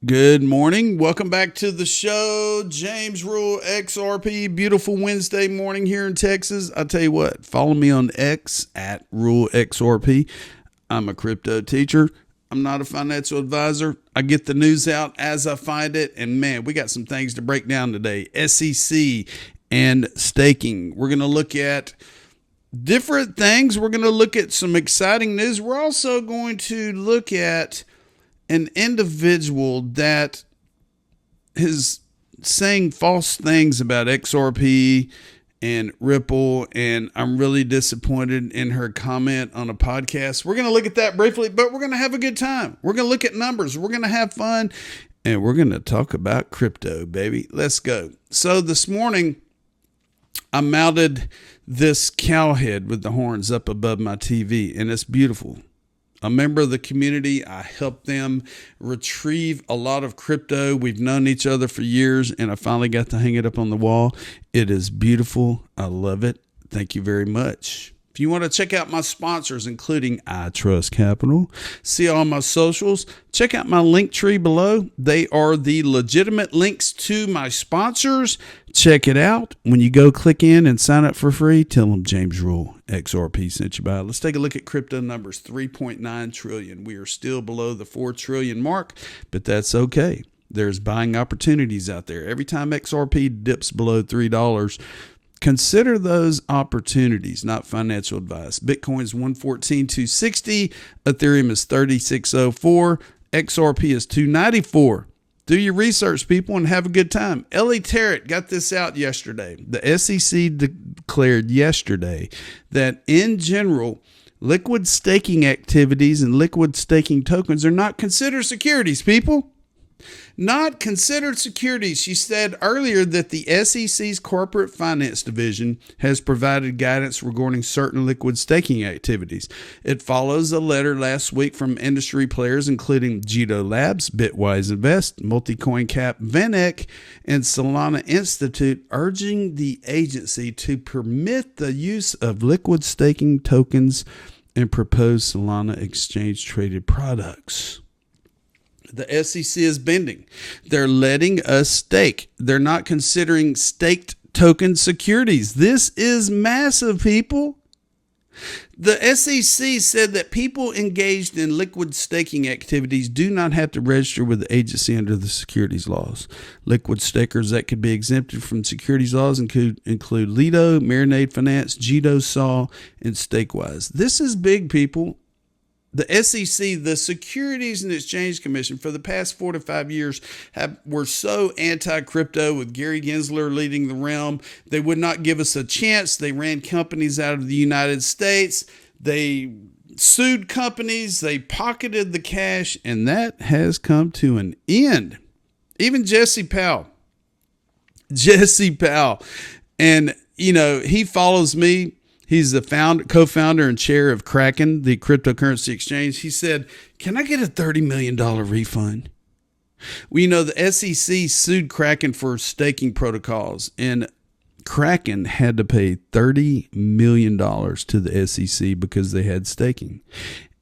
Good morning. Welcome back to the show. James Rule XRP. Beautiful Wednesday morning here in Texas. I'll tell you what, follow me on X at Rule XRP. I'm a crypto teacher. I'm not a financial advisor. I get the news out as I find it. And man, we got some things to break down today. SEC and staking. We're going to look at different things. We're going to look at some exciting news. We're also going to look at an individual that is saying false things about XRP and Ripple, and I'm really disappointed in her comment on a podcast. We're going to look at that briefly, but we're going to have a good time. We're going to look at numbers. We're going to have fun, and we're going to talk about crypto, baby. Let's go. So this morning, I mounted this cow head with the horns up above my TV, and it's beautiful. A member of the community, I helped them retrieve a lot of crypto. We've known each other for years, and I finally got to hang it up on the wall. It is beautiful. I love it. Thank you very much. If you want to check out my sponsors, including iTrustCapital, see all my socials, check out my link tree below. They are the legitimate links to my sponsors. Check it out. When you go click in and sign up for free, tell them James Rule XRP sent you by. Let's take a look at crypto numbers. 3.9 trillion. We are still below the 4 trillion mark, but that's okay. There's buying opportunities out there. Every time XRP dips below $3, consider those opportunities, not financial advice. Bitcoin is 114,260. Ethereum is 3604. XRP is 294. Do your research, people, and have a good time. Ellie Tarrant got this out yesterday. The SEC declared yesterday that in general, liquid staking activities and liquid staking tokens are not considered securities, people. Not considered securities. She said earlier that the SEC's corporate finance division has provided guidance regarding certain liquid staking activities. It follows a letter last week from industry players including Jito Labs, Bitwise Invest, Multicoin Cap, VanEck, and Solana Institute, urging the agency to permit the use of liquid staking tokens and proposed Solana exchange traded products. The SEC is bending. They're letting us stake. They're not considering staked token securities. This is massive, people. The SEC said that people engaged in liquid staking activities do not have to register with the agency under the securities laws. Liquid stakers that could be exempted from securities laws include Lido, Marinade Finance, Jito Saw, and Stakewise. This is big, people. The SEC, the Securities and Exchange Commission, for the past 4 to 5 years were so anti-crypto, with Gary Gensler leading the realm. They would not give us a chance. They ran companies out of the United States. They sued companies. They pocketed the cash, and that has come to an end. Even Jesse Powell, and he follows me. He's the co-founder and chair of Kraken, the cryptocurrency exchange. He said, "Can I get a $30 million refund?" Well, the SEC sued Kraken for staking protocols, and Kraken had to pay $30 million to the SEC because they had staking.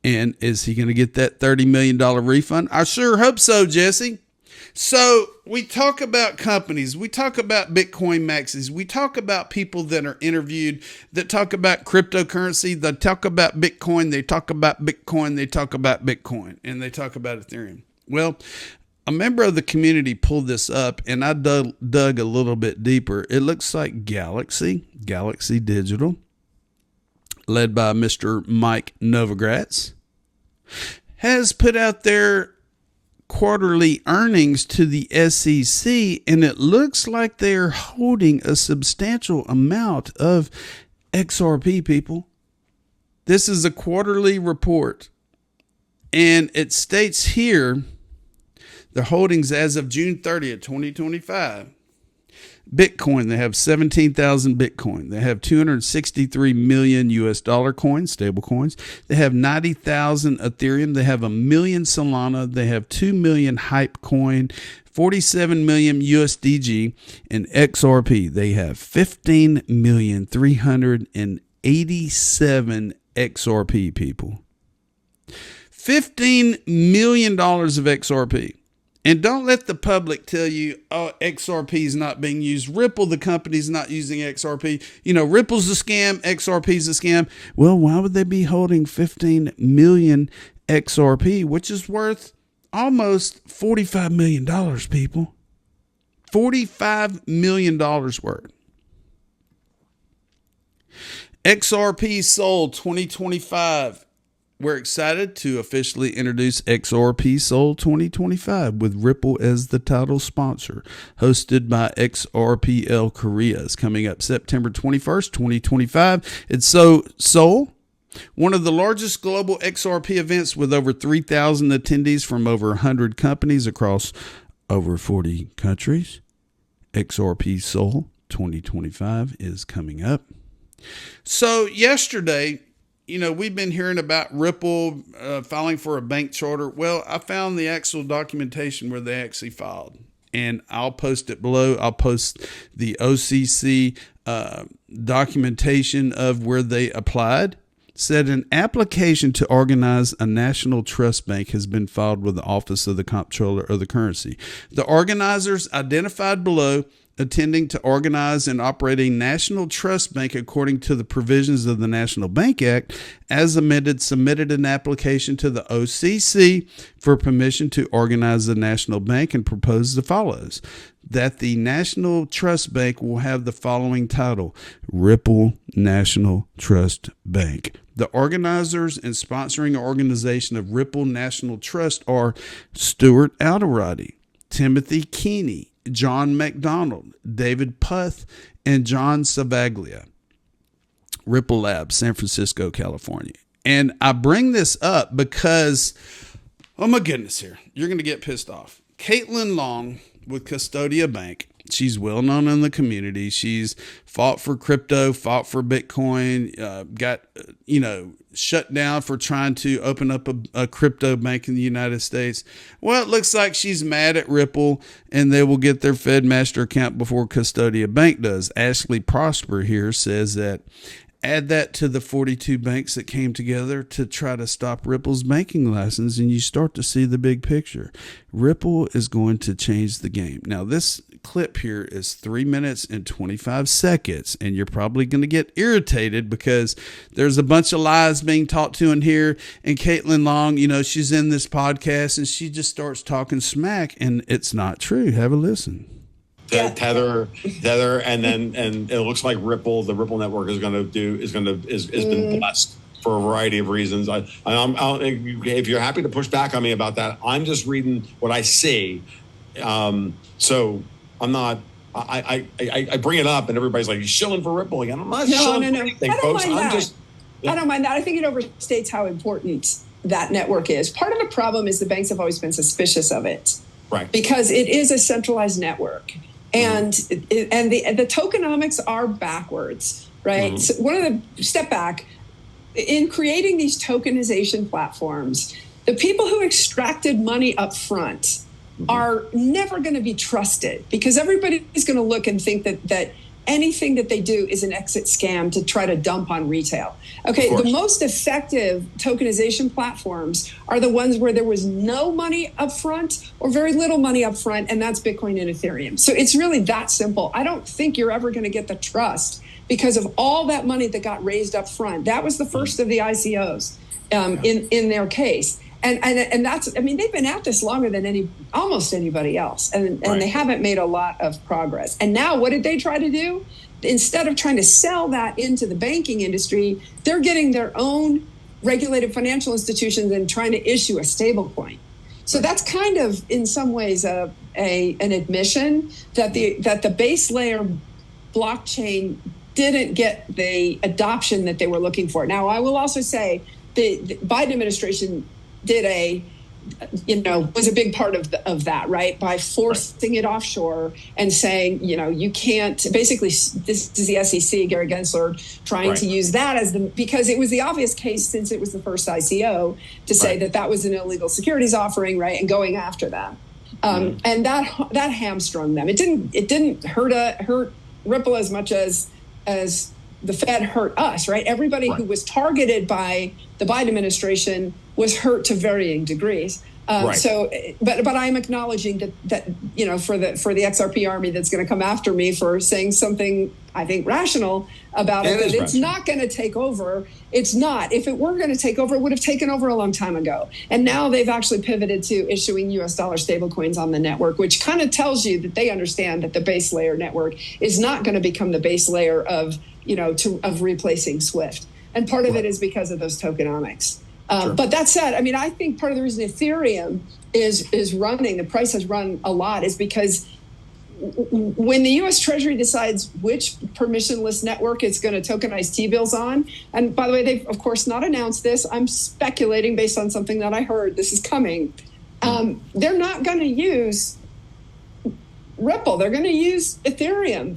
And is he going to get that $30 million refund? I sure hope so, Jesse. So we talk about companies, we talk about Bitcoin maxis, we talk about people that are interviewed that talk about cryptocurrency, they talk about Bitcoin, they talk about Bitcoin, they talk about Bitcoin, and they talk about Ethereum. Well, a member of the community pulled this up, and I dug a little bit deeper. It looks like Galaxy Digital, led by Mr. Mike Novogratz, has put out their quarterly earnings to the SEC, and it looks like they're holding a substantial amount of XRP, people. This is a quarterly report, and it states here their holdings as of June 30th, 2025. Bitcoin, they have 17,000 Bitcoin. They have 263 million US dollar coins, stable coins. They have 90,000 Ethereum. They have 1 million Solana. They have 2 million Hype coin, 47 million USDG, and XRP. They have 15,387 XRP, people. $15 million of XRP. And don't let the public tell you, oh, XRP is not being used. Ripple, the company's not using XRP. You know, Ripple's a scam, XRP's a scam. Well, why would they be holding 15 million XRP, which is worth almost $45 million, people? $45 million worth. XRP Seoul 2025. We're excited to officially introduce XRP Seoul 2025 with Ripple as the title sponsor, hosted by XRPL Korea. It's coming up September 21st, 2025. It's Seoul, one of the largest global XRP events with over 3,000 attendees from over 100 companies across over 40 countries. XRP Seoul 2025 is coming up. So yesterday, you know, we've been hearing about Ripple filing for a bank charter. Well, I found the actual documentation where they actually filed, and I'll post it below. I'll post the OCC documentation of where they applied. Said an application to organize a national trust bank has been filed with the Office of the Comptroller of the Currency. The organizers identified below intending to organize and operate a national trust bank according to the provisions of the National Bank Act, as amended, submitted an application to the OCC for permission to organize the national bank and proposed as follows: that the National Trust Bank will have the following title: Ripple National Trust Bank. The organizers and sponsoring organization of Ripple National Trust are Stuart Alderati, Timothy Keeney, John McDonald, David Puth, and John Savaglia. Ripple Labs, San Francisco, California. And I bring this up because, oh my goodness, here, you're going to get pissed off. Caitlin Long with Custodia Bank. She's well known in the community. She's fought for crypto, fought for Bitcoin, got, shut down for trying to open up a crypto bank in the United States. Well, it looks like she's mad at Ripple, and they will get their FedMaster account before Custodia Bank does. Ashley Prosper here says that add that to the 42 banks that came together to try to stop Ripple's banking license, and you start to see the big picture. Ripple is going to change the game. Now, this clip here is 3 minutes and 25 seconds, and you're probably going to get irritated because there's a bunch of lies being talked to in here. And Caitlin Long, she's in this podcast and she just starts talking smack, and it's not true. Have a listen. Tether, and it looks like Ripple, the Ripple network has been blessed for a variety of reasons. If you're happy to push back on me about that, I'm just reading what I see. So I'm not. I bring it up, and everybody's like, "You're shilling for Ripple again." I'm not shilling for anything, folks. I don't mind that. I think it overstates how important that network is. Part of the problem is the banks have always been suspicious of it, right? Because it is a centralized network. And the tokenomics are backwards, right? Mm-hmm. So one of the step back in creating these tokenization platforms, the people who extracted money up front are never going to be trusted, because everybody's going to look and think that anything that they do is an exit scam to try to dump on retail. Okay, the most effective tokenization platforms are the ones where there was no money up front or very little money up front, and that's Bitcoin and Ethereum. So it's really that simple. I don't think you're ever going to get the trust because of all that money that got raised up front. That was the first of the ICOs in their case. And that's, they've been at this longer than almost anybody else. And they haven't made a lot of progress. And now what did they try to do? Instead of trying to sell that into the banking industry, they're getting their own regulated financial institutions and trying to issue a stable coin. So that's kind of, in some ways, an admission that the base layer blockchain didn't get the adoption that they were looking for. Now, I will also say the Biden administration was a big part of that, right? By forcing it offshore and saying, you can't, basically, this is the SEC, Gary Gensler, trying to use that because it was the obvious case, since it was the first ICO, to say that was an illegal securities offering, right? And going after them. And that hamstrung them. It didn't hurt Ripple as much as the Fed hurt us, right? Everybody who was targeted by the Biden administration was hurt to varying degrees. Right. So, but I'm acknowledging that for the XRP army that's going to come after me for saying something I think rational about it, that it's not going to take over. It's not. If it were going to take over, it would have taken over a long time ago. And now they've actually pivoted to issuing US dollar stablecoins on the network, which kind of tells you that they understand that the base layer network is not going to become the base layer of replacing SWIFT. And part of it is because of those tokenomics. Sure. But that said, I mean, I think part of the reason Ethereum is running, the price has run a lot, is because when the U.S. Treasury decides which permissionless network it's going to tokenize T-bills on, and by the way, they've, of course, not announced this. I'm speculating based on something that I heard. This is coming. They're not going to use Ripple. They're going to use Ethereum.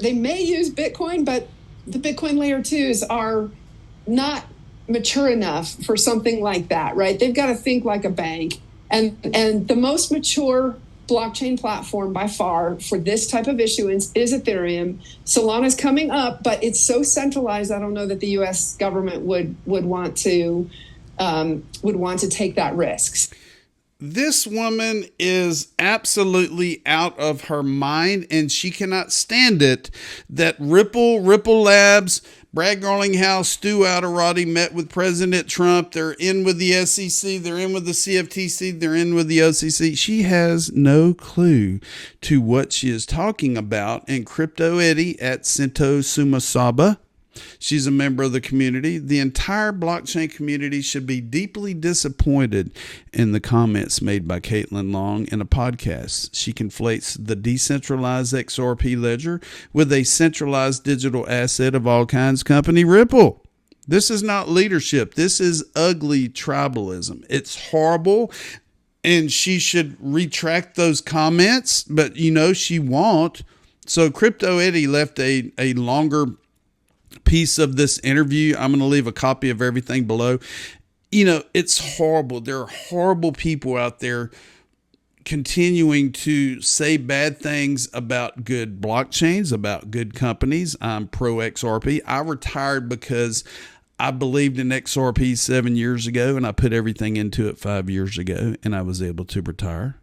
They may use Bitcoin, but the Bitcoin layer 2s are not mature enough for something like that, right? They've got to think like a bank. And the most mature blockchain platform by far for this type of issuance is Ethereum. Solana's coming up, but it's so centralized, I don't know that the US government would want to take that risk. This woman is absolutely out of her mind, and she cannot stand it that Ripple Labs, Brad Garlinghouse, Stu Alderati met with President Trump. They're in with the SEC. They're in with the CFTC. They're in with the OCC. She has no clue to what she is talking about. And Crypto Eddie at Sento Sumasaba, she's a member of the community. The entire blockchain community should be deeply disappointed in the comments made by Caitlin Long in a podcast. She conflates the decentralized XRP ledger with a centralized digital asset of all kinds company, Ripple. This is not leadership. This is ugly tribalism. It's horrible, and she should retract those comments, but she won't. So Crypto Eddie left a longer piece of this interview. I'm going to leave a copy of everything below. It's horrible. There are horrible people out there continuing to say bad things about good blockchains, about good companies. I'm pro XRP. I retired because I believed in XRP 7 years ago, and I put everything into it 5 years ago, and I was able to retire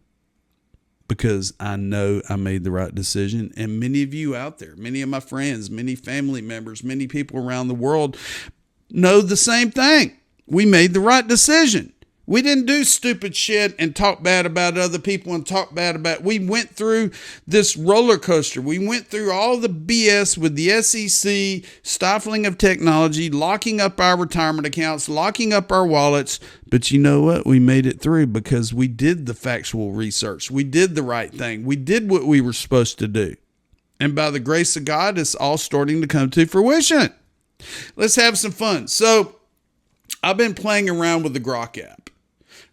because I know I made the right decision. And many of you out there, many of my friends, many family members, many people around the world know the same thing. We made the right decision. We didn't do stupid shit and talk bad about other people and talk bad about. We went through this roller coaster. We went through all the BS with the SEC, stifling of technology, locking up our retirement accounts, locking up our wallets. But you know what? We made it through because we did the factual research. We did the right thing. We did what we were supposed to do. And by the grace of God, it's all starting to come to fruition. Let's have some fun. So I've been playing around with the Grok app.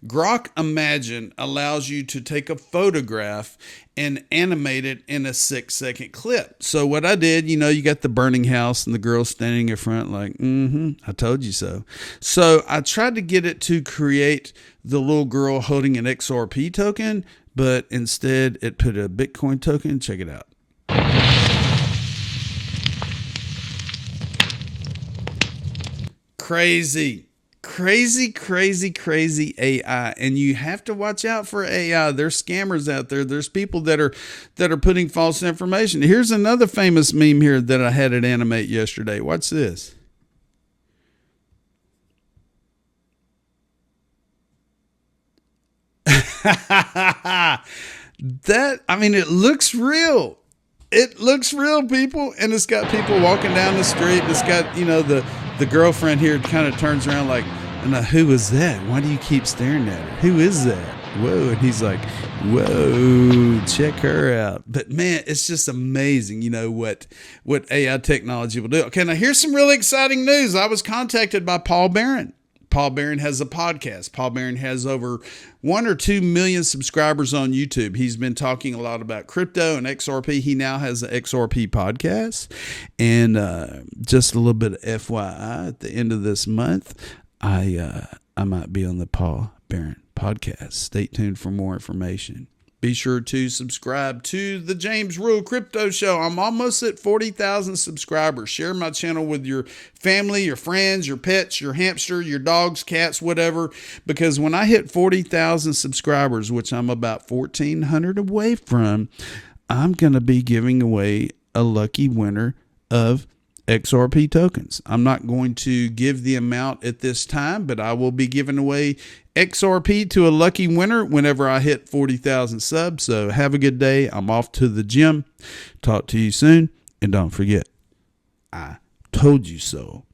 Grok Imagine allows you to take a photograph and animate it in a 6-second clip. So what I did, you got the burning house and the girl standing in front like, I told you so. So I tried to get it to create the little girl holding an XRP token, but instead it put a Bitcoin token. Check it out. Crazy AI. And you have to watch out for AI. There's scammers out there. There's people that are putting false information. Here's another famous meme here that I had it animate yesterday. Watch this. It looks real. It looks real, people. And it's got people walking down the street. It's got, the girlfriend here kind of turns around like, now, who is that? Why do you keep staring at her? Who is that? Whoa. And he's like, whoa, check her out. But man, it's just amazing, what AI technology will do. Okay, now here's some really exciting news. I was contacted by Paul Barron. Paul Barron has a podcast. Paul Barron has over 1 or 2 million subscribers on YouTube. He's been talking a lot about crypto and XRP. He now has an XRP podcast. And just a little bit of FYI, at the end of this month, I might be on the Paul Barron podcast. Stay tuned for more information. Be sure to subscribe to the James Rule Crypto Show. I'm almost at 40,000 subscribers. Share my channel with your family, your friends, your pets, your hamster, your dogs, cats, whatever. Because when I hit 40,000 subscribers, which I'm about 1,400 away from, I'm going to be giving away a lucky winner of XRP tokens. I'm not going to give the amount at this time, but I will be giving away XRP to a lucky winner whenever I hit 40,000 subs. So have a good day. I'm off to the gym. Talk to you soon. And don't forget, I told you so.